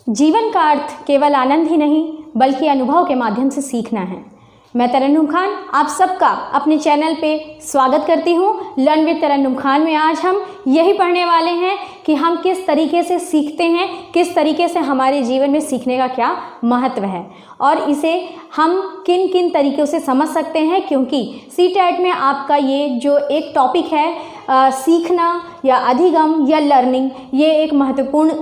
जीवन का अर्थ केवल आनंद ही नहीं बल्कि अनुभव के माध्यम से सीखना है। मैं तरन्नुम खान आप सबका अपने चैनल पे स्वागत करती हूँ। लर्न विद तरन्नुम खान में आज हम यही पढ़ने वाले हैं कि हम किस तरीके से सीखते हैं, किस तरीके से हमारे जीवन में सीखने का क्या महत्व है और इसे हम किन किन तरीक़ों से समझ सकते हैं, क्योंकि सीटेट में आपका ये जो एक टॉपिक है सीखना या अधिगम या लर्निंग, ये एक महत्वपूर्ण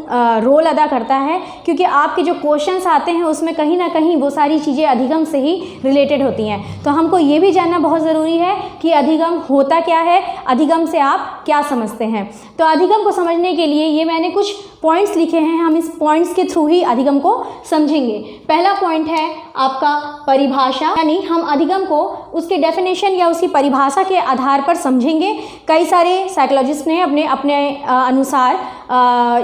रोल अदा करता है, क्योंकि आपके जो क्वेश्चंस आते हैं उसमें कहीं ना कहीं वो सारी चीज़ें अधिगम से ही रिलेटेड होती हैं। तो हमको ये भी जानना बहुत ज़रूरी है कि अधिगम होता क्या है, अधिगम से आप क्या समझते हैं। तो अधिगम को समझने के लिए ये मैंने कुछ पॉइंट्स लिखे हैं, हम इस पॉइंट्स के थ्रू ही अधिगम को समझेंगे। पहला पॉइंट है आपका परिभाषा, यानी हम अधिगम को उसके डेफिनेशन या उसकी परिभाषा के आधार पर समझेंगे। कई सारे साइकोलॉजिस्ट ने अपने अपने अनुसार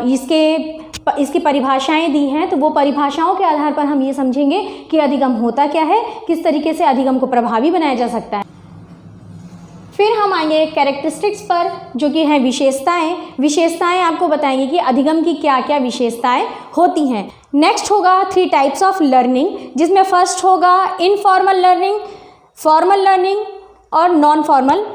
इसकी परिभाषाएं दी हैं, तो वो परिभाषाओं के आधार पर हम ये समझेंगे कि अधिगम होता क्या है, किस तरीके से अधिगम को प्रभावी बनाया जा सकता है। फिर हम आएंगे कैरेक्टरिस्टिक्स पर, जो कि हैं विशेषताएं। विशेषताएं आपको बताएंगे कि अधिगम की क्या क्या विशेषताएं होती हैं। नेक्स्ट होगा 3 टाइप्स ऑफ लर्निंग, जिसमें फर्स्ट होगा इनफॉर्मल लर्निंग, फॉर्मल लर्निंग और नॉन फॉर्मल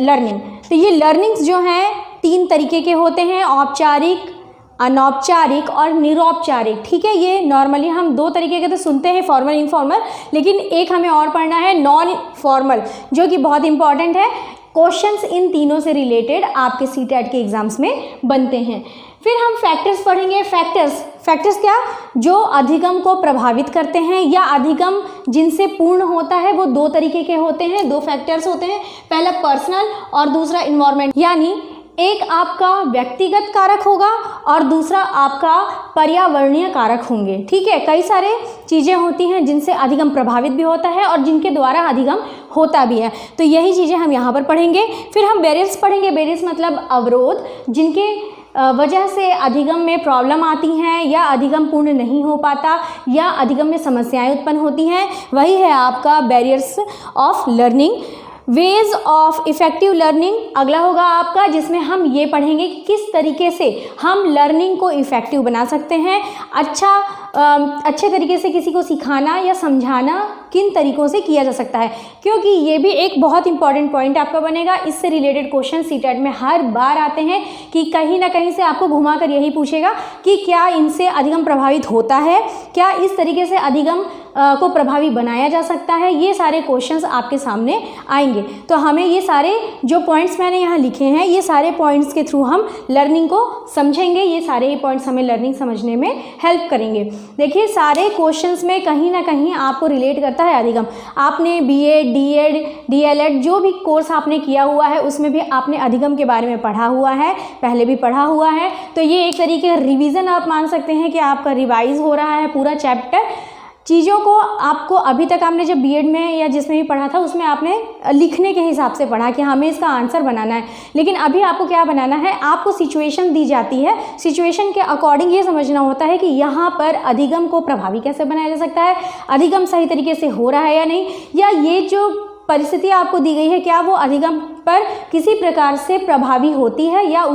लर्निंग। तो ये लर्निंग्स जो हैं 3 तरीके के होते हैं, औपचारिक, अनौपचारिक और निरौपचारिक। ठीक है, ये नॉर्मली हम 2 तरीके के तो सुनते हैं, फॉर्मल इनफॉर्मल, लेकिन एक हमें और पढ़ना है नॉन फॉर्मल, जो कि बहुत इंपॉर्टेंट है। क्वेश्चंस इन तीनों से रिलेटेड आपके सीटेट के एग्जाम्स में बनते हैं। फिर हम फैक्टर्स पढ़ेंगे। फैक्टर्स क्या, जो अधिगम को प्रभावित करते हैं या अधिगम जिनसे पूर्ण होता है, वो 2 तरीके के होते हैं, 2 फैक्टर्स होते हैं। पहला पर्सनल और दूसरा इन्वायरमेंट, यानी एक आपका व्यक्तिगत कारक होगा और दूसरा आपका पर्यावरणीय कारक होंगे। ठीक है, कई सारे चीज़ें होती हैं जिनसे अधिगम प्रभावित भी होता है और जिनके द्वारा अधिगम होता भी है, तो यही चीज़ें हम यहाँ पर पढ़ेंगे। फिर हम बैरियर्स पढ़ेंगे। बैरियर्स मतलब अवरोध, जिनके वजह से अधिगम में प्रॉब्लम आती हैं या अधिगम पूर्ण नहीं हो पाता या अधिगम में समस्याएं उत्पन्न होती हैं, वही है आपका barriers of learning. Ways of effective learning अगला होगा आपका, जिसमें हम ये पढ़ेंगे कि किस तरीके से हम लर्निंग को इफ़ेक्टिव बना सकते हैं। अच्छे तरीके से किसी को सिखाना या समझाना किन तरीक़ों से किया जा सकता है, क्योंकि ये भी एक बहुत इंपॉर्टेंट पॉइंट आपका बनेगा। इससे रिलेटेड क्वेश्चन सीटेट में हर बार आते हैं कि कहीं ना कहीं से आपको घुमा कर यही पूछेगा कि क्या इनसे अधिगम प्रभावित होता है, क्या इस तरीके से अधिगम को प्रभावी बनाया जा सकता है। ये सारे क्वेश्चंस आपके सामने आएंगे, तो हमें ये सारे जो पॉइंट्स मैंने यहाँ लिखे हैं, ये सारे पॉइंट्स के थ्रू हम लर्निंग को समझेंगे। ये सारे ही पॉइंट्स हमें लर्निंग समझने में हेल्प करेंगे। देखिए, सारे क्वेश्चंस में कहीं ना कहीं आपको रिलेट करता है अधिगम। आपने बीएड, डीएड, डीएलएड जो भी कोर्स आपने किया हुआ है, उसमें भी आपने अधिगम के बारे में पढ़ा हुआ है, पहले भी पढ़ा हुआ है। तो ये एक तरीके का रिवीजन आप मान सकते हैं कि आपका रिवाइज हो रहा है पूरा चैप्टर। चीज़ों को आपको अभी तक आपने जब बीएड में या जिसमें भी पढ़ा था उसमें आपने लिखने के हिसाब से पढ़ा कि हमें इसका आंसर बनाना है, लेकिन अभी आपको क्या बनाना है, आपको सिचुएशन दी जाती है, सिचुएशन के अकॉर्डिंग ये समझना होता है कि यहाँ पर अधिगम को प्रभावी कैसे बनाया जा सकता है, अधिगम सही तरीके से हो रहा है या नहीं, या ये जो परिस्थिति आपको दी गई है क्या वो अधिगम पर किसी प्रकार से प्रभावी होती है या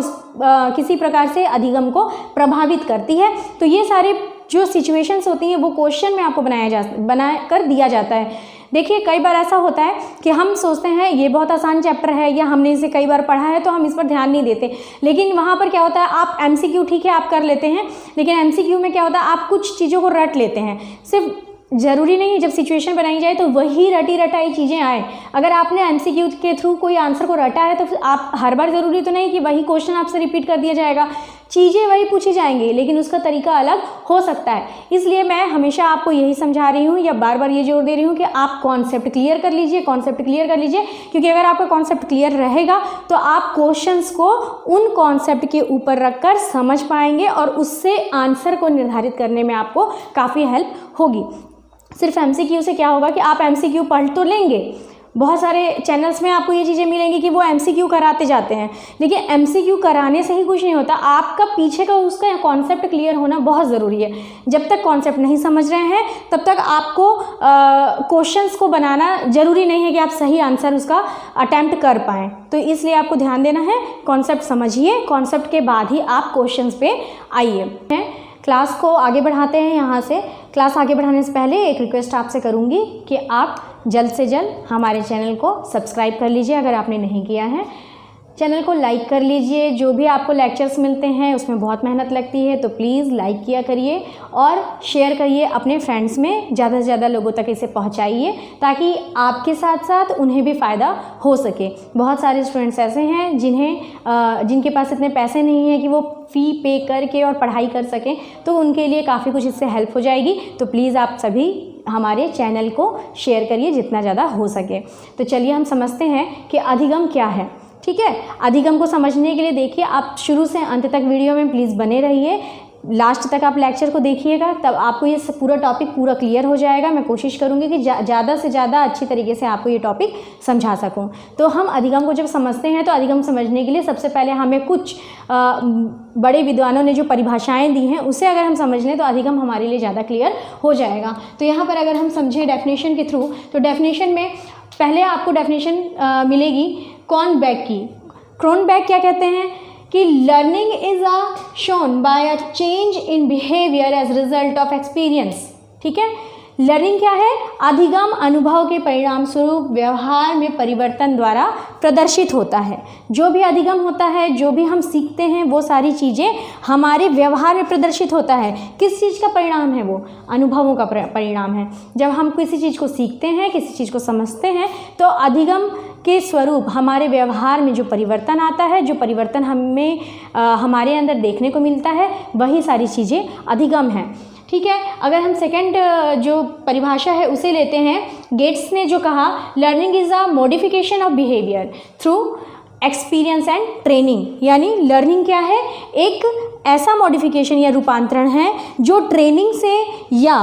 किसी प्रकार से अधिगम को प्रभावित करती है। तो ये सारे जो सिचुएशंस होती हैं वो क्वेश्चन में आपको बना कर दिया जाता है। देखिए, कई बार ऐसा होता है कि हम सोचते हैं ये बहुत आसान चैप्टर है या हमने इसे कई बार पढ़ा है तो हम इस पर ध्यान नहीं देते, लेकिन वहाँ पर क्या होता है, आप एमसीक्यू ठीक है आप कर लेते हैं, लेकिन एमसीक्यू में क्या होता है, आप कुछ चीज़ों को रट लेते हैं। सिर्फ ज़रूरी नहीं जब सिचुएशन बनाई जाए तो वही रटी रटाई चीज़ें आए। अगर आपने एमसीक्यू के थ्रू कोई आंसर को रटा है तो फिर आप हर बार ज़रूरी तो नहीं कि वही क्वेश्चन आपसे रिपीट कर दिया जाएगा, चीज़ें वही पूछी जाएंगी, लेकिन उसका तरीका अलग हो सकता है। इसलिए मैं हमेशा आपको यही समझा रही हूँ या बार बार ये जोर दे रही हूँ कि आप कॉन्सेप्ट क्लियर कर लीजिए, क्योंकि अगर आपका कॉन्सेप्ट क्लियर रहेगा तो आप क्वेश्चंस को उन कॉन्सेप्ट के ऊपर रखकर समझ पाएंगे और उससे आंसर को निर्धारित करने में आपको काफ़ी हेल्प होगी। सिर्फ एमसीक्यू से क्या होगा कि आप एमसीक्यू पढ़ तो लेंगे, बहुत सारे चैनल्स में आपको ये चीज़ें मिलेंगी कि वो एमसीक्यू कराते जाते हैं, लेकिन एमसीक्यू कराने से ही कुछ नहीं होता, आपका पीछे का उसका कॉन्सेप्ट क्लियर होना बहुत ज़रूरी है। जब तक कॉन्सेप्ट नहीं समझ रहे हैं तब तक आपको क्वेश्चंस को बनाना ज़रूरी नहीं है कि आप सही आंसर उसका अटैम्प्ट कर पाएँ। तो इसलिए आपको ध्यान देना है, कॉन्सेप्ट समझिए, कॉन्सेप्ट के बाद ही आप क्वेश्चंस पे आइए। क्लास को आगे बढ़ाते हैं। यहाँ से क्लास आगे बढ़ाने से पहले एक रिक्वेस्ट आपसे करूँगी कि आप जल्द से जल्द हमारे चैनल को सब्सक्राइब कर लीजिए अगर आपने नहीं किया है। चैनल को लाइक कर लीजिए। जो भी आपको लेक्चर्स मिलते हैं उसमें बहुत मेहनत लगती है, तो प्लीज़ लाइक किया करिए और शेयर करिए अपने फ्रेंड्स में, ज़्यादा से ज़्यादा लोगों तक इसे पहुंचाइए ताकि आपके साथ साथ उन्हें भी फ़ायदा हो सके। बहुत सारे स्टूडेंट्स ऐसे हैं जिनके पास इतने पैसे नहीं हैं कि वो फ़ी पे करके और पढ़ाई कर सकें, तो उनके लिए काफ़ी कुछ इससे हेल्प हो जाएगी। तो प्लीज़ आप सभी हमारे चैनल को शेयर करिए जितना ज़्यादा हो सके। तो चलिए हम समझते हैं कि अधिगम क्या है। ठीक है, अधिगम को समझने के लिए देखिए, आप शुरू से अंत तक वीडियो में प्लीज़ बने रहिए। लास्ट तक आप लेक्चर को देखिएगा, तब आपको ये पूरा टॉपिक पूरा क्लियर हो जाएगा। मैं कोशिश करूँगी कि ज़्यादा से ज़्यादा अच्छी तरीके से आपको ये टॉपिक समझा सकूँ। तो हम अधिगम को जब समझते हैं तो अधिगम समझने के लिए सबसे पहले हमें कुछ बड़े विद्वानों ने जो परिभाषाएं दी हैं उसे अगर हम समझ लें तो अधिगम हमारे लिए ज़्यादा क्लियर हो जाएगा। तो यहाँ पर अगर हम समझें डेफिनेशन के थ्रू, तो डेफिनेशन में पहले आपको डेफिनेशन मिलेगी क्रोनबेक की। क्रोनबेक क्या कहते हैं कि learning is shown by a change in behaviour as result of experience. ठीक है, लर्निंग क्या है? अधिगम अनुभव के परिणाम स्वरूप व्यवहार में परिवर्तन द्वारा प्रदर्शित होता है। जो भी अधिगम होता है, जो भी हम सीखते हैं, वो सारी चीज़ें हमारे व्यवहार में प्रदर्शित होता है। किस चीज़ का परिणाम है? वो अनुभवों का परिणाम है। जब हम किसी चीज़ को सीखते हैं, किसी चीज़ को समझते हैं, तो अधिगम के स्वरूप हमारे व्यवहार में जो परिवर्तन आता है, जो परिवर्तन हमें हमारे अंदर देखने को मिलता है, वही सारी चीज़ें अधिगम हैं। ठीक है, अगर हम सेकंड जो परिभाषा है उसे लेते हैं, गेट्स ने जो कहा, learning is a modification of behaviour through experience and training. यानी लर्निंग क्या है? एक ऐसा मॉडिफिकेशन या रूपांतरण है जो ट्रेनिंग से या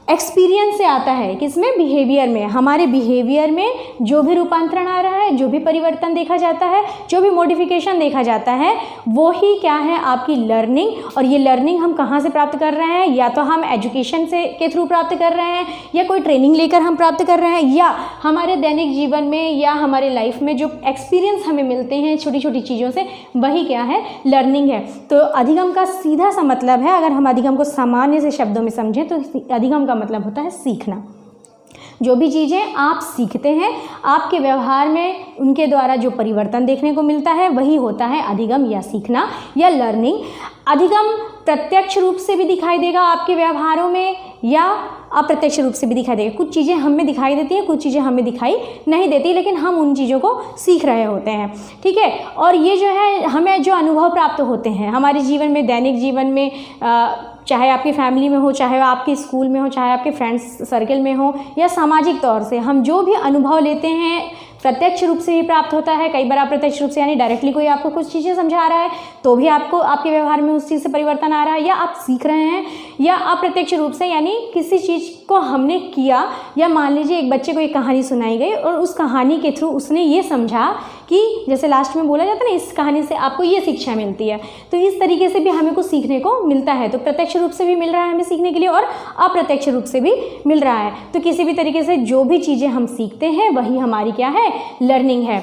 एक्सपीरियंस से आता है। किसमें? बिहेवियर में। हमारे बिहेवियर में जो भी रूपांतरण आ रहा है, जो भी परिवर्तन देखा जाता है, जो भी मॉडिफिकेशन देखा जाता है, वो ही क्या है? आपकी लर्निंग। और ये लर्निंग हम कहाँ से प्राप्त कर रहे हैं? या तो हम एजुकेशन के थ्रू प्राप्त कर रहे हैं, या कोई ट्रेनिंग लेकर हम प्राप्त कर रहे हैं, या हमारे दैनिक जीवन में या हमारे लाइफ में जो एक्सपीरियंस हमें मिलते हैं छोटी छोटी चीज़ों से, वही क्या है? लर्निंग है। तो अधिगम का सीधा सा मतलब है, अगर हम अधिगम को सामान्य से शब्दों में समझें तो अधिगम का मतलब होता है सीखना। जो भी चीज़ें आप सीखते हैं, आपके व्यवहार में उनके द्वारा जो परिवर्तन देखने को मिलता है, वही होता है अधिगम या सीखना या लर्निंग। अधिगम प्रत्यक्ष रूप से भी दिखाई देगा आपके व्यवहारों में, या अप्रत्यक्ष रूप से भी दिखाई देगा। कुछ चीज़ें हमें दिखाई देती हैं, कुछ चीज़ें हमें दिखाई नहीं देती, लेकिन हम उन चीज़ों को सीख रहे होते हैं। ठीक है, और ये जो है, हमें जो अनुभव प्राप्त होते हैं हमारे जीवन में, दैनिक जीवन में, चाहे आपकी फैमिली में हो, चाहे आपके स्कूल में हो, चाहे आपके फ्रेंड्स सर्कल में हो, या सामाजिक तौर से हम जो भी अनुभव लेते हैं प्रत्यक्ष रूप से ही प्राप्त होता है। कई बार अप्रत्यक्ष रूप से, यानी डायरेक्टली कोई आपको कुछ चीज़ें समझा रहा है तो भी आपको आपके व्यवहार में उस चीज़ से परिवर्तन आ रहा है, या आप सीख रहे हैं, या अप्रत्यक्ष रूप से, यानी किसी चीज़ को हमने किया, या मान लीजिए एक बच्चे को एक कहानी सुनाई गई और उस कहानी के थ्रू उसने ये समझा कि, जैसे लास्ट में बोला जाता है ना, इस कहानी से आपको ये शिक्षा मिलती है। तो इस तरीके से भी हमें कुछ सीखने को मिलता है। तो प्रत्यक्ष रूप से भी मिल रहा है हमें सीखने के लिए, और अप्रत्यक्ष रूप से भी मिल रहा है। तो किसी भी तरीके से जो भी चीज़ें हम सीखते हैं वही हमारी क्या है? लर्निंग है।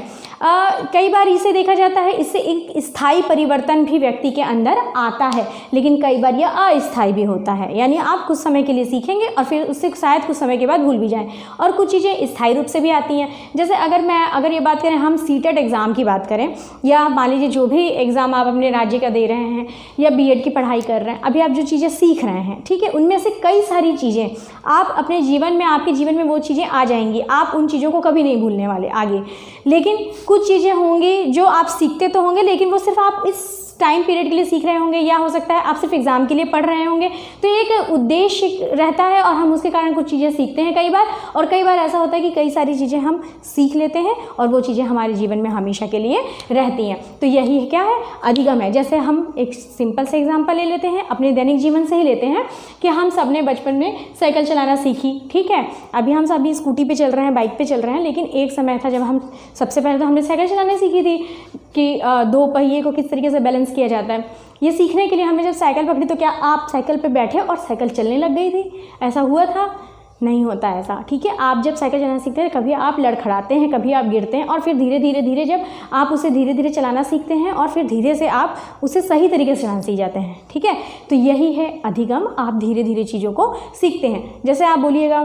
कई बार इसे देखा जाता है, इससे एक स्थायी परिवर्तन भी व्यक्ति के अंदर आता है, लेकिन कई बार यह अस्थायी भी होता है। यानी आप कुछ समय के लिए सीखेंगे और फिर उससे शायद कुछ समय के बाद भूल भी जाएं। और कुछ चीज़ें स्थायी रूप से भी आती हैं। जैसे अगर ये बात करें, हम सीटेट एग्ज़ाम की बात करें, या मान लीजिए जो भी एग्ज़ाम आप अपने राज्य का दे रहे हैं, या बीएड की पढ़ाई कर रहे हैं, अभी आप जो चीज़ें सीख रहे हैं, ठीक है, उनमें से कई सारी चीज़ें आप अपने जीवन में, आपके जीवन में वो चीज़ें आ जाएंगी। आप उन चीज़ों को कभी नहीं भूलने वाले आगे। लेकिन कुछ चीज़ें होंगी जो आप सीखते तो होंगे, लेकिन वो सिर्फ आप इस टाइम पीरियड के लिए सीख रहे होंगे, या हो सकता है आप सिर्फ एग्ज़ाम के लिए पढ़ रहे होंगे। तो एक उद्देश्य रहता है और हम उसके कारण कुछ चीज़ें सीखते हैं कई बार, और कई बार ऐसा होता है कि कई सारी चीज़ें हम सीख लेते हैं और वो चीज़ें हमारे जीवन में हमेशा के लिए रहती हैं। तो यही क्या है? अधिगम है। जैसे हम एक सिंपल से एग्जाम्पल ले लेते हैं, अपने दैनिक जीवन से ही लेते हैं कि हम सब ने बचपन में साइकिल चलाना सीखी। ठीक है, अभी हम सभी स्कूटी पे चल रहे हैं, बाइक पे चल रहे हैं, लेकिन एक समय था जब हम सबसे पहले तो हमने साइकिल चलाना सीखी थी कि दो पहिए को किस तरीके से बैलेंस किया जाता है। ये सीखने के लिए हमने जब साइकिल पकड़ी तो क्या आप साइकिल पे बैठे और साइकिल चलने लग गई थी? ऐसा हुआ था? नहीं होता ऐसा, ठीक है। आप जब साइकिल चलाना सीखते हैं कभी आप लड़खड़ाते हैं, कभी आप गिरते हैं, और फिर धीरे धीरे जब आप उसे धीरे धीरे चलाना सीखते हैं और फिर धीरे से आप उसे सही तरीके से चलाना सीख जाते हैं, ठीक है। तो यही है अधिगम, आप धीरे धीरे चीज़ों को सीखते हैं। जैसे आप बोलिएगा,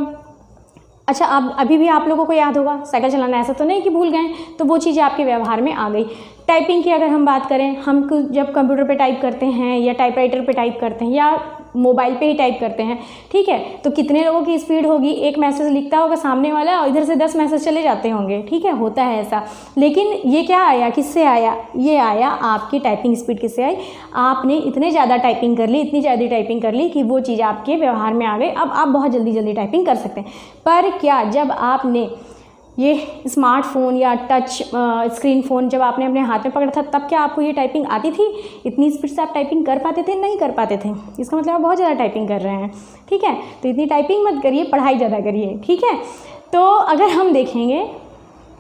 अच्छा आप अभी भी आप लोगों को याद होगा साइकिल चलाना, ऐसा तो नहीं कि भूल गए, तो वो चीज़ें आपके व्यवहार में आ गई। टाइपिंग की अगर हम बात करें, हम जब कंप्यूटर पे टाइप करते हैं या टाइपराइटर पे टाइप करते हैं या मोबाइल पे ही टाइप करते हैं, ठीक है, तो कितने लोगों की स्पीड होगी, एक मैसेज लिखता होगा सामने वाला और इधर से 10 मैसेज चले जाते होंगे, ठीक है, होता है ऐसा। लेकिन ये क्या आया, किससे आया, ये आया आपकी टाइपिंग स्पीड किससे आई, आपने इतने ज़्यादा टाइपिंग कर ली, इतनी ज़्यादा टाइपिंग कर ली कि वो चीज़ आपके व्यवहार में आ गई। अब आप बहुत जल्दी जल्दी टाइपिंग कर सकते हैं। पर क्या जब आपने ये स्मार्टफ़ोन या टच स्क्रीन फ़ोन जब आपने अपने हाथ में पकड़ा था, तब क्या आपको ये टाइपिंग आती थी, इतनी स्पीड से आप टाइपिंग कर पाते थे, नहीं कर पाते थे। इसका मतलब आप बहुत ज़्यादा टाइपिंग कर रहे हैं, ठीक है। तो इतनी टाइपिंग मत करिए, पढ़ाई ज़्यादा करिए, ठीक है। तो अगर हम देखेंगे,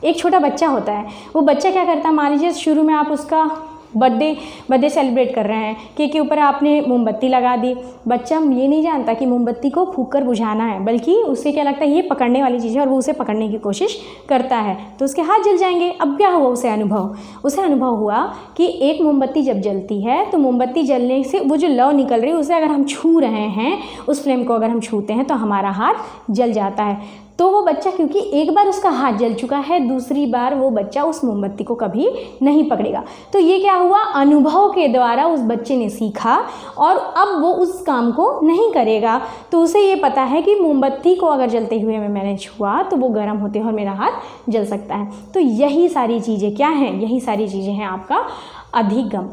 एक छोटा बच्चा होता है, वो बच्चा क्या करता है, मान लीजिए शुरू में आप उसका बर्थडे सेलिब्रेट कर रहे हैं, केक के ऊपर आपने मोमबत्ती लगा दी। बच्चा ये नहीं जानता कि मोमबत्ती को फूंक कर बुझाना है, बल्कि उससे क्या लगता है ये पकड़ने वाली चीज़ है, और वो उसे पकड़ने की कोशिश करता है, तो उसके हाथ जल जाएंगे। अब क्या हुआ, उसे अनुभव हुआ कि एक मोमबत्ती जब जलती है तो मोमबत्ती जलने से वो जो लौ निकल रही है उसे अगर हम छू रहे हैं, उस फ्लेम को अगर हम छूते हैं तो हमारा हाथ जल जाता है। तो वो बच्चा, क्योंकि एक बार उसका हाथ जल चुका है, दूसरी बार वो बच्चा उस मोमबत्ती को कभी नहीं पकड़ेगा। तो ये क्या हुआ, अनुभव के द्वारा उस बच्चे ने सीखा और अब वो उस काम को नहीं करेगा। तो उसे ये पता है कि मोमबत्ती को अगर जलते हुए मैंने छुआ तो वो गर्म होते हैं और मेरा हाथ जल सकता है। तो यही सारी चीज़ें क्या हैं, यही सारी चीज़ें हैं आपका अधिगम।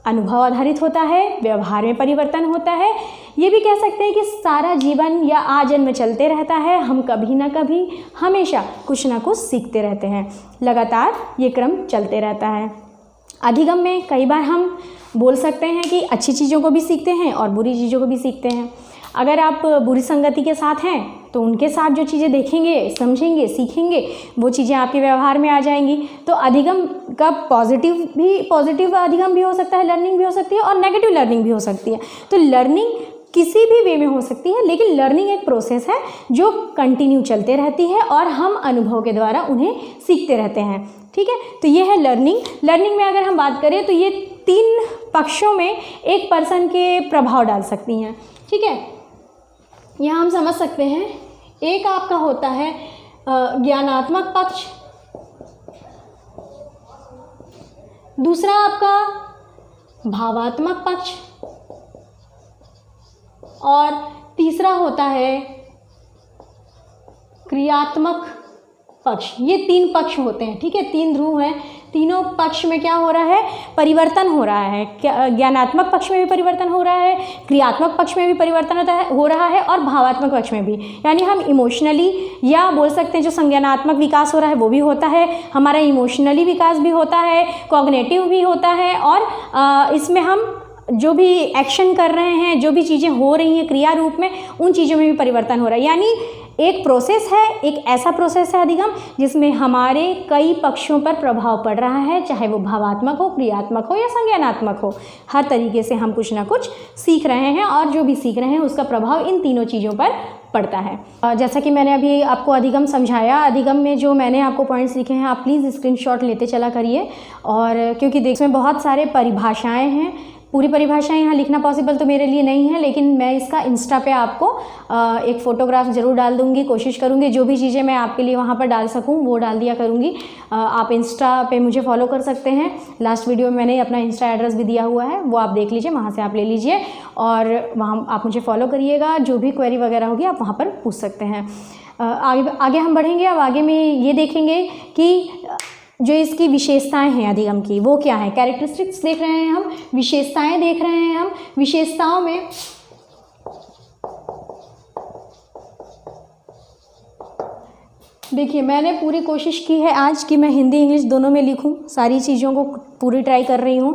अनुभव आधारित होता है, व्यवहार में परिवर्तन होता है। ये भी कह सकते हैं कि सारा जीवन या आजन्म चलते रहता है, हम कभी ना कभी हमेशा कुछ ना कुछ सीखते रहते हैं, लगातार ये क्रम चलते रहता है। अधिगम में कई बार हम बोल सकते हैं कि अच्छी चीज़ों को भी सीखते हैं और बुरी चीज़ों को भी सीखते हैं। अगर आप बुरी संगति के साथ हैं तो उनके साथ जो चीज़ें देखेंगे, समझेंगे, सीखेंगे, वो चीज़ें आपके व्यवहार में आ जाएंगी। तो अधिगम का पॉजिटिव अधिगम भी हो सकता है, लर्निंग भी हो सकती है, और नेगेटिव लर्निंग भी हो सकती है। तो लर्निंग किसी भी वे में हो सकती है, लेकिन लर्निंग एक प्रोसेस है जो कंटिन्यू चलते रहती है और हम अनुभव के द्वारा उन्हें सीखते रहते हैं, ठीक है। तो ये है लर्निंग में अगर हम बात करें तो ये 3 पक्षों में एक पर्सन के प्रभाव डाल सकती हैं, ठीक है। यहाँ हम समझ सकते हैं, एक आपका होता है ज्ञानात्मक पक्ष, दूसरा आपका भावात्मक पक्ष, और तीसरा होता है क्रियात्मक पक्ष। ये 3 पक्ष होते हैं, ठीक है, 3 ध्रुव हैं। तीनों पक्ष में क्या हो रहा है, परिवर्तन हो रहा है। ज्ञानात्मक पक्ष में भी परिवर्तन हो रहा है, क्रियात्मक पक्ष में भी परिवर्तन हो रहा है, और भावात्मक पक्ष में भी। यानी हम इमोशनली, या बोल सकते हैं जो संज्ञानात्मक विकास हो रहा है वो भी होता है, हमारा इमोशनली विकास भी होता है, कॉग्निटिव भी होता है, और इसमें हम जो भी एक्शन कर रहे हैं, जो भी चीज़ें हो रही हैं क्रिया रूप में, उन चीज़ों में भी परिवर्तन हो रहा है। यानी एक प्रोसेस है, एक ऐसा प्रोसेस है अधिगम जिसमें हमारे कई पक्षों पर प्रभाव पड़ रहा है, चाहे वो भावात्मक हो, क्रियात्मक हो या संज्ञानात्मक हो। हर तरीके से हम कुछ ना कुछ सीख रहे हैं, और जो भी सीख रहे हैं उसका प्रभाव इन तीनों चीज़ों पर पड़ता है। जैसा कि मैंने अभी आपको अधिगम समझाया, अधिगम में जो मैंने आपको पॉइंट्स लिखे हैं आप प्लीज़ स्क्रीनशॉट लेते चला करिए। और क्योंकि इसमें बहुत सारे परिभाषाएँ हैं, पूरी परिभाषाएं यहाँ लिखना पॉसिबल तो मेरे लिए नहीं है, लेकिन मैं इसका इंस्टा पे आपको एक फ़ोटोग्राफ ज़रूर डाल दूँगी, कोशिश करूँगी जो भी चीज़ें मैं आपके लिए वहाँ पर डाल सकूँ वो डाल दिया करूँगी। आप इंस्टा पे मुझे फॉलो कर सकते हैं, लास्ट वीडियो में मैंने अपना इंस्टा एड्रेस भी दिया हुआ है, वो आप देख लीजिए, वहाँ से आप ले लीजिए और वहाँ आप मुझे फॉलो करिएगा। जो भी क्वेरी वगैरह होगी आप वहाँ पर पूछ सकते हैं। आगे हम बढ़ेंगे। अब आगे में ये देखेंगे कि जो इसकी विशेषताएं हैं अधिगम की वो क्या है। कैरेक्टरिस्टिक्स देख रहे हैं हम, विशेषताएं देख रहे हैं हम। विशेषताओं में देखिए मैंने पूरी कोशिश की है आज कि मैं हिंदी इंग्लिश दोनों में लिखूं, सारी चीज़ों को पूरी ट्राई कर रही हूं।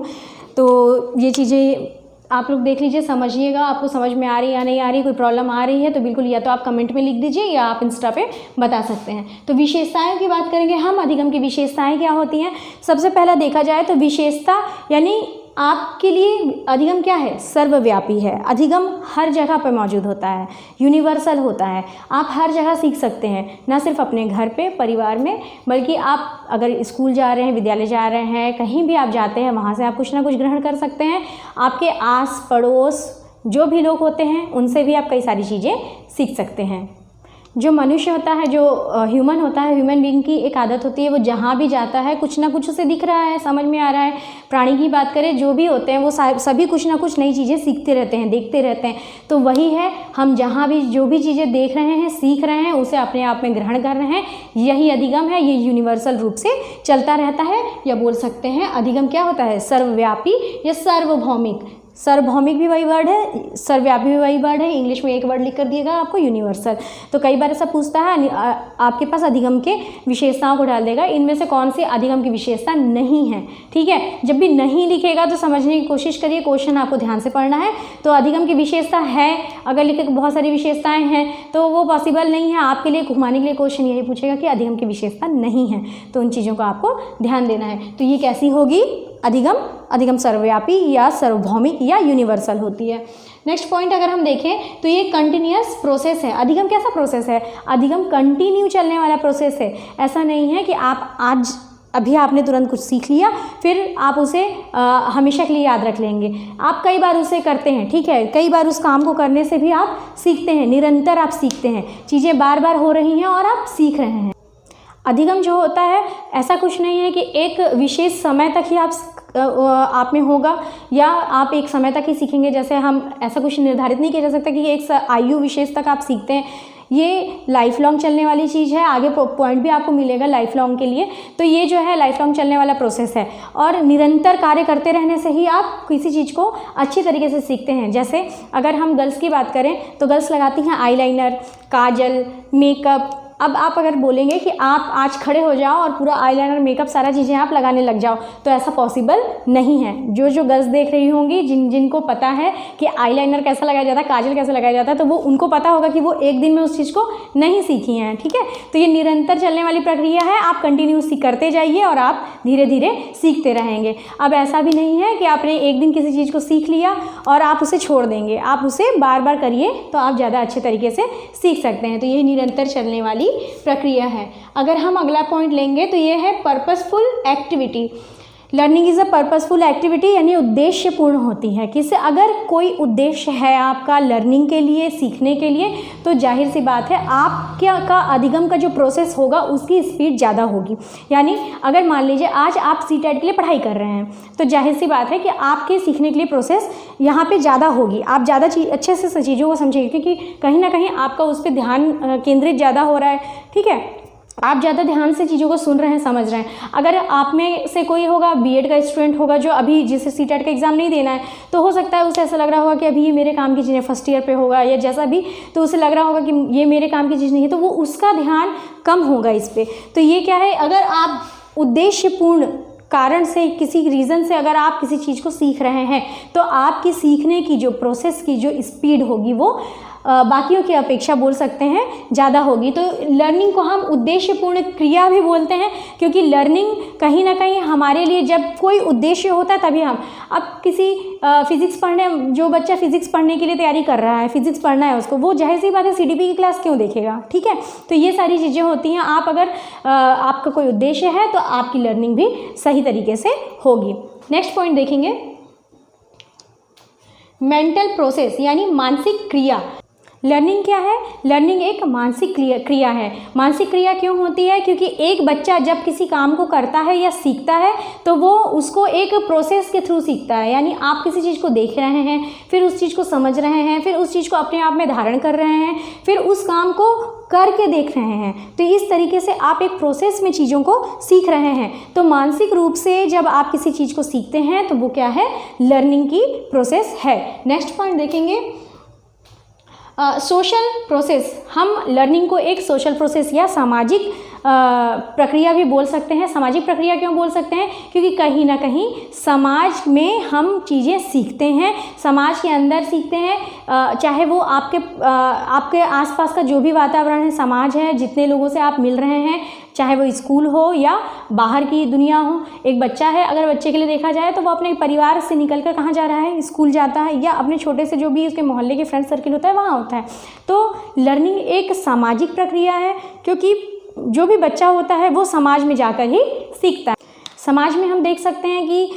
तो ये चीज़ें आप लोग देख लीजिए, समझिएगा आपको समझ में आ रही है या नहीं आ रही, कोई प्रॉब्लम आ रही है तो बिल्कुल या तो आप कमेंट में लिख दीजिए या आप इंस्टा पे बता सकते हैं। तो विशेषताएं की बात करेंगे हम, अधिगम की विशेषताएं क्या होती हैं। सबसे पहला देखा जाए तो विशेषता यानी आपके लिए अधिगम क्या है? सर्वव्यापी है। अधिगम हर जगह पर मौजूद होता है, यूनिवर्सल होता है। आप हर जगह सीख सकते हैं, ना सिर्फ अपने घर पे, परिवार में, बल्कि आप अगर स्कूल जा रहे हैं, विद्यालय जा रहे हैं, कहीं भी आप जाते हैं, वहाँ से आप कुछ ना कुछ ग्रहण कर सकते हैं। आपके आस पड़ोस जो भी लोग होते हैं उनसे भी आप कई सारी चीज़ें सीख सकते हैं। जो मनुष्य होता है, जो ह्यूमन होता है, ह्यूमन बीइंग की एक आदत होती है, वो जहाँ भी जाता है कुछ ना कुछ उसे दिख रहा है, समझ में आ रहा है। प्राणी की बात करें, जो भी होते हैं वो सभी कुछ ना कुछ नई चीज़ें सीखते रहते हैं, देखते रहते हैं। तो वही है, हम जहाँ भी जो भी चीज़ें देख रहे हैं, सीख रहे हैं, उसे अपने आप में ग्रहण कर रहे हैं, यही अधिगम है। ये यूनिवर्सल रूप से चलता रहता है, या बोल सकते हैं अधिगम क्या होता है? सर्वव्यापी या सार्वभौमिक। सार्वभौमिक भी वही वर्ड है, सर्वव्यापी भी वही वर्ड है। इंग्लिश में एक वर्ड लिख कर दिएगा आपको, यूनिवर्सल। तो कई बार ऐसा पूछता है आपके पास अधिगम के विशेषताओं को डाल देगा, इनमें से कौन सी अधिगम की विशेषता नहीं है। ठीक है, जब भी नहीं लिखेगा तो समझने की कोशिश करिए, क्वेश्चन आपको ध्यान से पढ़ना है। तो अधिगम की विशेषता है, अगर लिखे बहुत सारी विशेषताएं हैं तो वो पॉसिबल नहीं है। आपके लिए घुमाने के लिए क्वेश्चन यही पूछेगा कि अधिगम की विशेषता नहीं है, तो उन चीज़ों को आपको ध्यान देना है। तो ये कैसी होगी? अधिगम सर्वव्यापी या सार्वभौमिक या यूनिवर्सल होती है। नेक्स्ट पॉइंट अगर हम देखें तो ये कंटिन्यूअस प्रोसेस है। अधिगम कैसा प्रोसेस है? अधिगम कंटिन्यू चलने वाला प्रोसेस है। ऐसा नहीं है कि आप आज अभी आपने तुरंत कुछ सीख लिया फिर आप उसे हमेशा के लिए याद रख लेंगे। आप कई बार उसे करते हैं, ठीक है, कई बार उस काम को करने से भी आप सीखते हैं, निरंतर आप सीखते हैं, चीज़ें बार बार हो रही हैं और आप सीख रहे हैं। अधिगम जो होता है ऐसा कुछ नहीं है कि एक विशेष समय तक ही आप में होगा या आप एक समय तक ही सीखेंगे। जैसे हम ऐसा कुछ निर्धारित नहीं किया जा सकता कि एक आयु विशेष तक आप सीखते हैं। ये लाइफ लॉन्ग चलने वाली चीज़ है, आगे पॉइंट भी आपको मिलेगा लाइफ लॉन्ग के लिए। तो ये जो है लाइफ लॉन्ग चलने वाला प्रोसेस है और निरंतर कार्य करते रहने से ही आप किसी चीज़ को अच्छी तरीके से सीखते हैं। जैसे अगर हम गर्ल्स की बात करें तो गर्ल्स लगाती हैं आईलाइनर, काजल, मेकअप। अब आप अगर बोलेंगे कि आप आज खड़े हो जाओ और पूरा आईलाइनर, मेकअप, सारा चीज़ें आप लगाने लग जाओ, तो ऐसा पॉसिबल नहीं है। जो गर्ल्स देख रही होंगी, जिनको पता है कि आईलाइनर कैसा लगाया जाता है, काजल कैसे लगाया जाता है, तो वो उनको पता होगा कि वो एक दिन में उस चीज़ को नहीं सीखी हैं। ठीक है, तो ये निरंतर चलने वाली प्रक्रिया है। आप कंटिन्यूसली करते जाइए और आप धीरे धीरे सीखते रहेंगे। अब ऐसा भी नहीं है कि आपने एक दिन किसी चीज़ को सीख लिया और आप उसे छोड़ देंगे। आप उसे बार बार करिए तो आप ज़्यादा अच्छे तरीके से सीख सकते हैं। तो ये निरंतर चलने वाली प्रक्रिया है। अगर हम अगला पॉइंट लेंगे तो ये है purposeful activity. Learning is a purposeful activity, यानी उद्देश्यपूर्ण होती है। किसी अगर कोई उद्देश्य है आपका लर्निंग के लिए, सीखने के लिए, तो जाहिर सी बात है आपका अधिगम का जो प्रोसेस होगा उसकी स्पीड ज़्यादा होगी। यानी अगर मान लीजिए आज आप सीटेट के लिए पढ़ाई कर रहे हैं तो जाहिर सी बात है कि आपके सीखने के लिए प्रोसेस यहाँ पे ज़्यादा होगी। आप ज़्यादा अच्छे से चीज़ों को समझेंगे क्योंकि कहीं ना कहीं आपका उस पर ध्यान केंद्रित ज़्यादा हो रहा है। ठीक है, आप ज़्यादा ध्यान से चीज़ों को सुन रहे हैं, समझ रहे हैं। अगर आप में से कोई होगा, बीएड का स्टूडेंट होगा जो अभी जिसे सीटेट का एग्ज़ाम नहीं देना है, तो हो सकता है उसे ऐसा लग रहा होगा कि अभी ये मेरे काम की चीज़ें, फर्स्ट ईयर पे होगा या जैसा भी, तो उसे लग रहा होगा कि ये मेरे काम की चीज़ नहीं है, तो वो उसका ध्यान कम होगा इस पर। तो ये क्या है, अगर आप उद्देश्यपूर्ण कारण से, किसी रीज़न से अगर आप किसी चीज़ को सीख रहे हैं तो आपकी सीखने की जो प्रोसेस की जो स्पीड होगी वो बाकियों की अपेक्षा बोल सकते हैं ज़्यादा होगी। तो लर्निंग को हम उद्देश्यपूर्ण क्रिया भी बोलते हैं क्योंकि लर्निंग कहीं ना कहीं हमारे लिए जब कोई उद्देश्य होता है तभी हम, अब किसी फिज़िक्स पढ़ने, जो बच्चा फिज़िक्स पढ़ने के लिए तैयारी कर रहा है, फिज़िक्स पढ़ना है उसको, वो जाहिर सी बात है सीडीपी की क्लास क्यों देखेगा। ठीक है, तो ये सारी चीज़ें होती हैं। आप अगर आपका कोई उद्देश्य है तो आपकी लर्निंग भी सही तरीके से होगी। नेक्स्ट पॉइंट देखेंगे, मेंटल प्रोसेस यानी मानसिक क्रिया। लर्निंग क्या है? लर्निंग एक मानसिक क्रिया है। मानसिक क्रिया क्यों होती है? क्योंकि एक बच्चा जब किसी काम को करता है या सीखता है तो वो उसको एक प्रोसेस के थ्रू सीखता है। यानी आप किसी चीज़ को देख रहे हैं, फिर उस चीज़ को समझ रहे हैं, फिर उस चीज़ को अपने आप में धारण कर रहे हैं, फिर उस काम को करके देख रहे हैं। तो इस तरीके से आप एक प्रोसेस में चीज़ों को सीख रहे हैं। तो मानसिक रूप से जब आप किसी चीज़ को सीखते हैं तो वो क्या है? लर्निंग की प्रोसेस है। नेक्स्ट पॉइंट देखेंगे, सोशल प्रोसेस। हम लर्निंग को एक सोशल प्रोसेस या सामाजिक प्रक्रिया भी बोल सकते हैं। सामाजिक प्रक्रिया क्यों बोल सकते हैं? क्योंकि कहीं ना कहीं समाज में हम चीज़ें सीखते हैं, समाज के अंदर सीखते हैं, चाहे वो आपके आसपास का जो भी वातावरण है, समाज है, जितने लोगों से आप मिल रहे हैं, चाहे वो स्कूल हो या बाहर की दुनिया हो। एक बच्चा है, अगर बच्चे के लिए देखा जाए तो वो अपने परिवार से निकलकर कहाँ जा रहा है? स्कूल जाता है, या अपने छोटे से जो भी उसके मोहल्ले के फ्रेंड सर्किल होता है वहाँ होता है। तो लर्निंग एक सामाजिक प्रक्रिया है, क्योंकि जो भी बच्चा होता है वो समाज में जाकर ही सीखता है। समाज में हम देख सकते हैं कि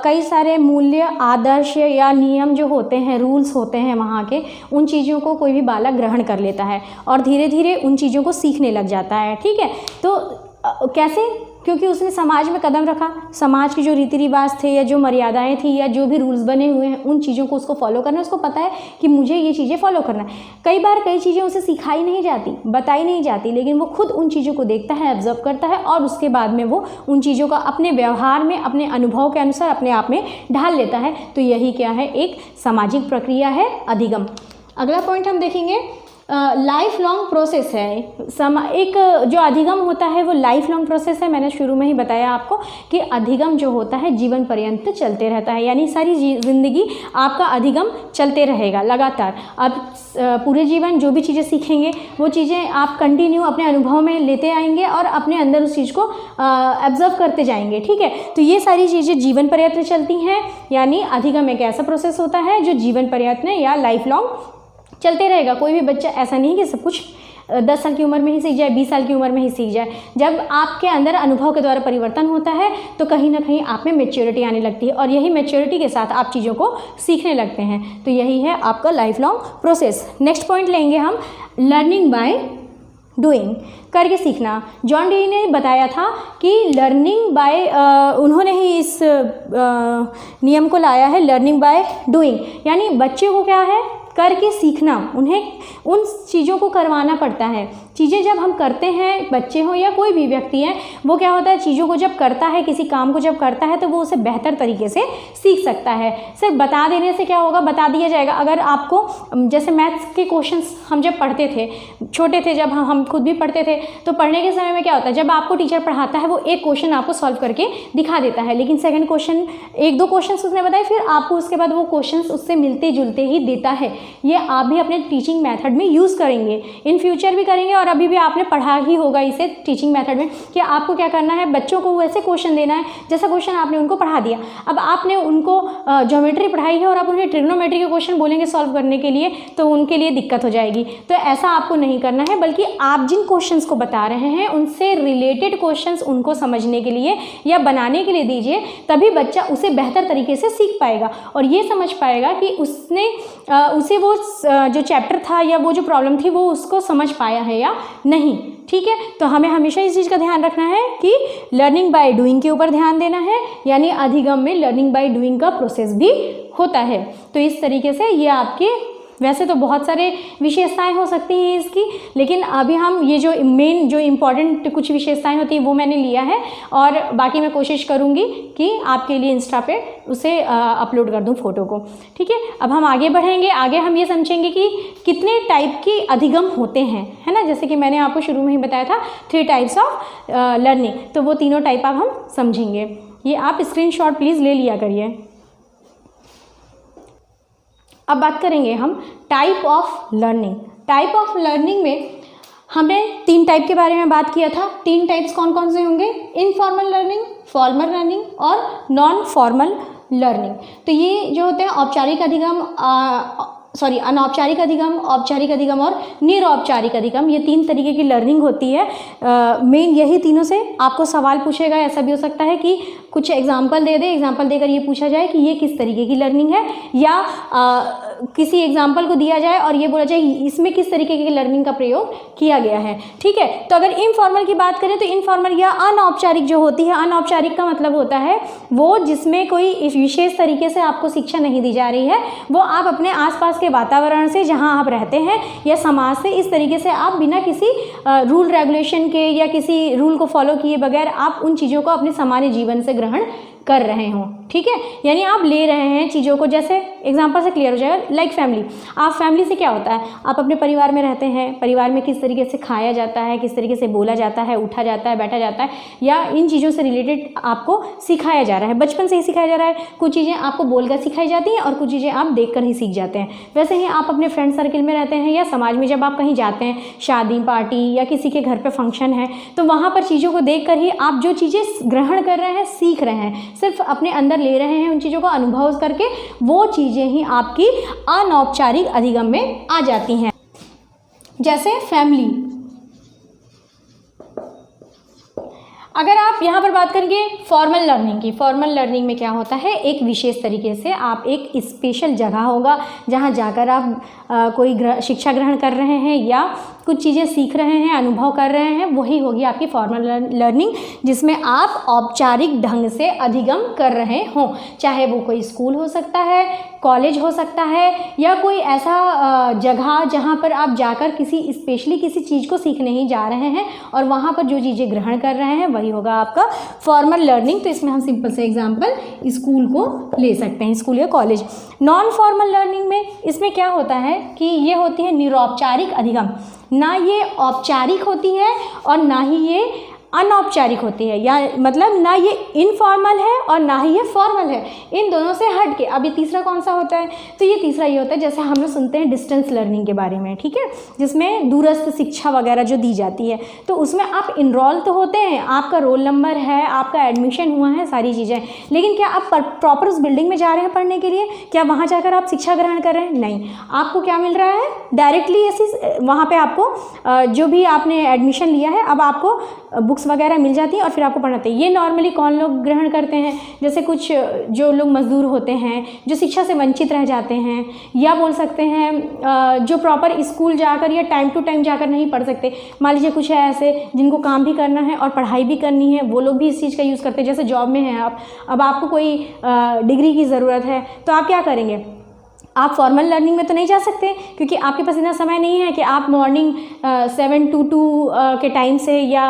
कई सारे मूल्य, आदर्श या नियम जो होते हैं, रूल्स होते हैं वहाँ के, उन चीज़ों को कोई भी बालक ग्रहण कर लेता है और धीरे धीरे उन चीज़ों को सीखने लग जाता है। ठीक है, तो कैसे? क्योंकि उसने समाज में कदम रखा, समाज की जो रीति रिवाज थे या जो मर्यादाएं थी या जो भी रूल्स बने हुए हैं उन चीज़ों को उसको फॉलो करना है। उसको पता है कि मुझे ये चीज़ें फॉलो करना है। कई बार कई चीज़ें उसे सिखाई नहीं जाती, बताई नहीं जाती, लेकिन वो खुद उन चीज़ों को देखता है, ऑब्जर्व करता है और उसके बाद में वो उन चीज़ों का अपने व्यवहार में, अपने अनुभव के अनुसार अपने आप में ढाल लेता है। तो यही क्या है? एक सामाजिक प्रक्रिया है, अधिगम। अगला पॉइंट हम देखेंगे, लाइफ लॉन्ग प्रोसेस है। एक जो अधिगम होता है वो लाइफ लॉन्ग प्रोसेस है। मैंने शुरू में ही बताया आपको कि अधिगम जो होता है जीवन पर्यंत चलते रहता है, यानी सारी ज़िंदगी आपका अधिगम चलते रहेगा लगातार। आप पूरे जीवन जो भी चीज़ें सीखेंगे वो चीज़ें आप कंटिन्यू अपने अनुभव में लेते आएंगे और अपने अंदर उस चीज़ को ऑब्जर्व करते जाएंगे। ठीक है, तो ये सारी चीज़ें जीवन पर्यंत चलती हैं, यानी अधिगम एक ऐसा प्रोसेस होता है जो जीवन पर्यंत या लाइफ लॉन्ग चलते रहेगा। कोई भी बच्चा ऐसा नहीं कि सब कुछ 10 साल की उम्र में ही सीख जाए, 20 साल की उम्र में ही सीख जाए। जब आपके अंदर अनुभव के द्वारा परिवर्तन होता है तो कहीं ना कहीं आप में मैच्योरिटी आने लगती है और यही मैच्योरिटी के साथ आप चीज़ों को सीखने लगते हैं। तो यही है आपका life long process. Next point लेंगे हम, लर्निंग बाय डूइंग, करके सीखना। जॉन डे ने बताया था कि लर्निंग बाय, उन्होंने ही इस नियम को लाया है, लर्निंग बाय डूइंग, यानी बच्चे को क्या है? करके सीखना। उन्हें उन चीज़ों को करवाना पड़ता है। चीज़ें जब हम करते हैं, बच्चे हो या कोई भी व्यक्ति है, वो क्या होता है? चीज़ों को जब करता है, किसी काम को जब करता है तो वो उसे बेहतर तरीके से सीख सकता है। सिर्फ बता देने से क्या होगा? बता दिया जाएगा। अगर आपको, जैसे मैथ्स के क्वेश्चंस हम जब पढ़ते थे, छोटे थे जब हम खुद भी पढ़ते थे, तो पढ़ने के समय में क्या होता है? जब आपको टीचर पढ़ाता है वो एक क्वेश्चन आपको सॉल्व करके दिखा देता है, लेकिन सेकंड क्वेश्चन, 1-2 क्वेश्चन उसने बताए, फिर आपको उसके बाद वो क्वेश्चन उससे मिलते जुलते ही देता है। ये आप भी अपने टीचिंग मेथड में यूज़ करेंगे, इन फ्यूचर भी करेंगे और अभी भी आपने पढ़ा ही होगा इसे टीचिंग मेथड में कि आपको क्या करना है? बच्चों को वैसे क्वेश्चन देना है जैसा क्वेश्चन आपने उनको पढ़ा दिया। अब आपने उनको ज्योमेट्री पढ़ाई है और आप उन्हें ट्रिग्नोमेट्री के क्वेश्चन बोलेंगे सॉल्व करने के लिए, तो उनके लिए दिक्कत हो जाएगी। तो ऐसा आपको नहीं करना है, बल्कि आप जिन क्वेश्चंस को बता रहे हैं उनसे रिलेटेड क्वेश्चंस उनको समझने के लिए या बनाने के लिए दीजिए, तभी बच्चा उसे बेहतर तरीके से सीख पाएगा और ये समझ पाएगा कि उसे वो जो चैप्टर था या वो जो प्रॉब्लम थी वो उसको समझ पाया है या नहीं। ठीक है, तो हमें हमेशा इस चीज़ का ध्यान रखना है कि लर्निंग बाय डूइंग के ऊपर ध्यान देना है, यानी अधिगम में लर्निंग बाय डूइंग का प्रोसेस भी होता है। तो इस तरीके से ये आपके, वैसे तो बहुत सारे विशेषताएं हो सकती हैं इसकी, लेकिन अभी हम ये जो मेन जो इम्पॉर्टेंट कुछ विशेषताएं होती हैं वो मैंने लिया है और बाकी मैं कोशिश करूँगी कि आपके लिए इंस्टा पे उसे अपलोड कर दूँ फ़ोटो को। ठीक है, अब हम आगे बढ़ेंगे। आगे हम ये समझेंगे कि कितने टाइप की अधिगम होते हैं, है ना। जैसे कि मैंने आपको शुरू में ही बताया था 3 टाइप्स ऑफ लर्निंग, तो वो तीनों टाइप अब हम समझेंगे। ये आप स्क्रीनशॉट प्लीज़ ले लिया करिए। अब बात करेंगे हम type of learning. Type of learning में हमने 3 टाइप के बारे में बात किया था। 3 टाइप्स कौन कौन से होंगे? इनफॉर्मल लर्निंग, फॉर्मल लर्निंग और नॉन फॉर्मल लर्निंग। तो ये जो होते हैं औपचारिक अधिगम, अनौपचारिक अधिगम, औपचारिक अधिगम और निरौपचारिक अधिगम, ये 3 तरीके की लर्निंग होती है। मेन यही तीनों से आपको सवाल पूछेगा। ऐसा भी हो सकता है कि कुछ एग्जाम्पल दे दे, एग्जाम्पल देकर ये पूछा जाए कि ये किस तरीके की लर्निंग है, या किसी एग्जाम्पल को दिया जाए और ये बोला जाए इसमें किस तरीके की लर्निंग का प्रयोग किया गया है। ठीक है, तो अगर इनफॉर्मल की बात करें तो इनफॉर्मल या अनौपचारिक जो होती है, अनौपचारिक का मतलब होता है वो जिसमें कोई विशेष तरीके से आपको शिक्षा नहीं दी जा रही है, वो आप अपने आसपास के वातावरण से, जहाँ आप रहते हैं या समाज से, इस तरीके से आप बिना किसी रूल रेगुलेशन के या किसी रूल को फॉलो किए बगैर आप उन चीज़ों को अपने सामान्य जीवन से ग्रहण कर रहे हों, ठीक है। यानी आप ले रहे हैं चीज़ों को, जैसे एग्जांपल से क्लियर हो जाएगा। लाइक फैमिली, आप फैमिली से क्या होता है, आप अपने परिवार में रहते हैं, परिवार में किस तरीके से खाया जाता है, किस तरीके से बोला जाता है, उठा जाता है, बैठा जाता है, या इन चीज़ों से रिलेटेड आपको सिखाया जा रहा है, बचपन से ही सिखाया जा रहा है। कुछ चीज़ें आपको बोलकर सिखाई जाती हैं और कुछ चीज़ें आप देखकर ही सीख जाते हैं। वैसे ही आप अपने फ्रेंड सर्कल में रहते हैं या समाज में जब आप कहीं जाते हैं, शादी पार्टी या किसी के घर पे फंक्शन है, तो वहाँ पर चीज़ों को देखकर ही आप जो चीज़ें ग्रहण कर रहे हैं, सीख रहे हैं, सिर्फ अपने अंदर ले रहे हैं, उन चीज़ों को अनुभव करके वो चीज़ें ही आपकी अनौपचारिक अधिगम में आ जाती हैं। जैसे फैमिली, अगर आप यहाँ पर बात करेंगे फॉर्मल लर्निंग की, फॉर्मल लर्निंग में क्या होता है, एक विशेष तरीके से आप एक स्पेशल जगह होगा जहाँ जाकर आप कोई शिक्षा ग्रहण कर रहे हैं या कुछ चीज़ें सीख रहे हैं, अनुभव कर रहे हैं, वही होगी आपकी फॉर्मल लर्निंग, जिसमें आप औपचारिक ढंग से अधिगम कर रहे हों। चाहे वो कोई स्कूल हो सकता है, कॉलेज हो सकता है, या कोई ऐसा जगह जहाँ पर आप जाकर किसी स्पेशली किसी चीज़ को सीखने ही जा रहे हैं और वहाँ पर जो चीज़ें ग्रहण कर रहे हैं वही होगा आपका फॉर्मल लर्निंग। तो इसमें हम सिंपल से एग्जांपल स्कूल को ले सकते हैं, स्कूल या कॉलेज। नॉन फॉर्मल लर्निंग में इसमें क्या होता है कि ये होती है निरौपचारिक अधिगम, ना ये औपचारिक होती है और ना ही ये अनौपचारिक होती है, या मतलब ना ये इनफॉर्मल है और ना ही ये फॉर्मल है, इन दोनों से हट के। अब ये तीसरा कौन सा होता है, तो ये तीसरा ये होता है, जैसे हम लोग सुनते हैं डिस्टेंस लर्निंग के बारे में, ठीक है, जिसमें दूरस्थ शिक्षा वगैरह जो दी जाती है, तो उसमें आप इनरोल तो होते हैं, आपका रोल नंबर है, आपका एडमिशन हुआ है, सारी चीज़ें, लेकिन क्या आप प्रॉपर उस बिल्डिंग में जा रहे हैं पढ़ने के लिए, क्या वहाँ जाकर आप शिक्षा ग्रहण कर रहे हैं? नहीं। आपको क्या मिल रहा है, डायरेक्टली ऐसी वहाँ पर आपको जो भी आपने एडमिशन लिया है, अब आपको बुक्स वगैरह मिल जाती है और फिर आपको पढ़ना है। ये नॉर्मली कौन लोग ग्रहण करते हैं, जैसे कुछ जो लोग मजदूर होते हैं, जो शिक्षा से वंचित रह जाते हैं, या बोल सकते हैं जो प्रॉपर स्कूल जाकर या टाइम टू टाइम जाकर नहीं पढ़ सकते। मान लीजिए कुछ है ऐसे जिनको काम भी करना है और पढ़ाई भी करनी है, वो लोग भी इस चीज़ का यूज़ करते हैं। जैसे जॉब में हैं आप, अब आपको कोई डिग्री की ज़रूरत है, तो आप क्या करेंगे, आप फॉर्मल लर्निंग में तो नहीं जा सकते, क्योंकि आपके पास इतना समय नहीं है कि आप मॉर्निंग 7 to 2 के टाइम से या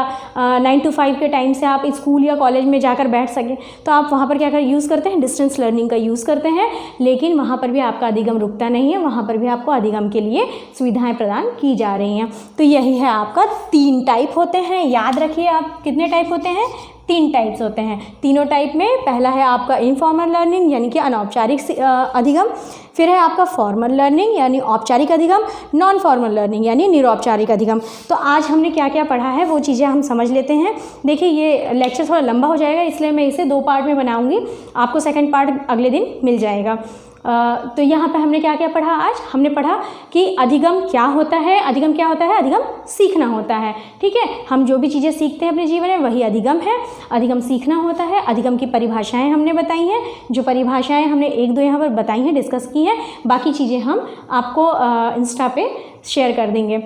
9 to 5 के टाइम से आप स्कूल या कॉलेज में जाकर बैठ सकें। तो आप वहाँ पर क्या यूज़ करते हैं, डिस्टेंस लर्निंग का यूज़ करते हैं, लेकिन वहाँ पर भी आपका अधिगम रुकता नहीं है, वहाँ पर भी आपको अधिगम के लिए सुविधाएँ प्रदान की जा रही हैं। तो यही है आपका 3 टाइप होते हैं, याद रखिए आप कितने टाइप होते हैं, 3 टाइप्स होते हैं। तीनों टाइप में पहला है आपका इनफॉर्मल लर्निंग यानी कि अनौपचारिक अधिगम, फिर है आपका फॉर्मल लर्निंग यानी औपचारिक अधिगम, नॉन फॉर्मल लर्निंग यानी निरौपचारिक अधिगम। तो आज हमने क्या क्या पढ़ा है वो चीज़ें हम समझ लेते हैं। देखिए ये लेक्चर थोड़ा लंबा हो जाएगा, इसलिए मैं इसे 2 पार्ट में बनाऊंगी, आपको सेकंड पार्ट अगले दिन मिल जाएगा। तो यहाँ पे हमने क्या क्या पढ़ा, आज हमने पढ़ा कि अधिगम क्या होता है। अधिगम क्या होता है, अधिगम सीखना होता है, ठीक है। हम जो भी चीज़ें सीखते हैं अपने जीवन में वही अधिगम है, अधिगम सीखना होता है। अधिगम की परिभाषाएं हमने बताई हैं, जो परिभाषाएं हमने 1-2 यहाँ पर बताई हैं, डिस्कस की हैं, बाकी चीज़ें हम आपको इंस्टा पे शेयर कर देंगे।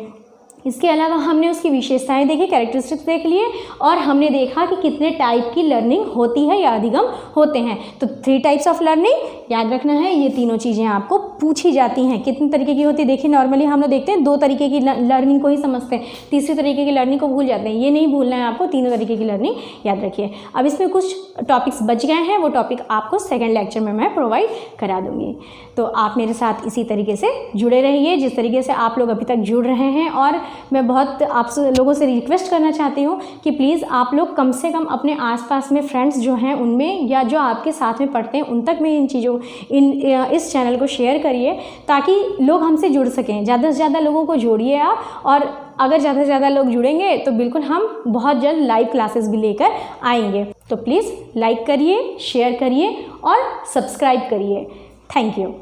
इसके अलावा हमने उसकी विशेषताएं देखी, कैरेक्टरिस्टिक्स देख लिए, और हमने देखा कि कितने टाइप की लर्निंग होती है या अधिगम होते हैं। तो 3 टाइप्स ऑफ लर्निंग याद रखना है, ये तीनों चीज़ें आपको पूछी जाती हैं। कितने तरीके की होती है, देखिए नॉर्मली हम लोग देखते हैं 2 तरीके की लर्निंग को ही समझते हैं, तीसरे तरीके की लर्निंग को भूल जाते हैं। ये नहीं भूलना है आपको, तीनों तरीके की लर्निंग याद रखिए। अब इसमें कुछ टॉपिक्स बच गए हैं, वो टॉपिक आपको सेकेंड लेक्चर में मैं प्रोवाइड करा दूँगी। तो आप मेरे साथ इसी तरीके से जुड़े रहिए जिस तरीके से आप लोग अभी तक जुड़ रहे हैं। और मैं बहुत आप लोगों से रिक्वेस्ट करना चाहती हूँ कि प्लीज़ आप लोग कम से कम अपने आसपास में फ्रेंड्स जो हैं उनमें, या जो आपके साथ में पढ़ते हैं उन तक में इस चैनल को शेयर करिए, ताकि लोग हमसे जुड़ सकें। ज़्यादा से ज़्यादा लोगों को जोड़िए आप, और अगर ज़्यादा से ज़्यादा लोग जुड़ेंगे तो बिल्कुल हम बहुत जल्द लाइव क्लासेस भी लेकर आएंगे। तो प्लीज़ लाइक करिए, शेयर करिए और सब्सक्राइब करिए। Thank you.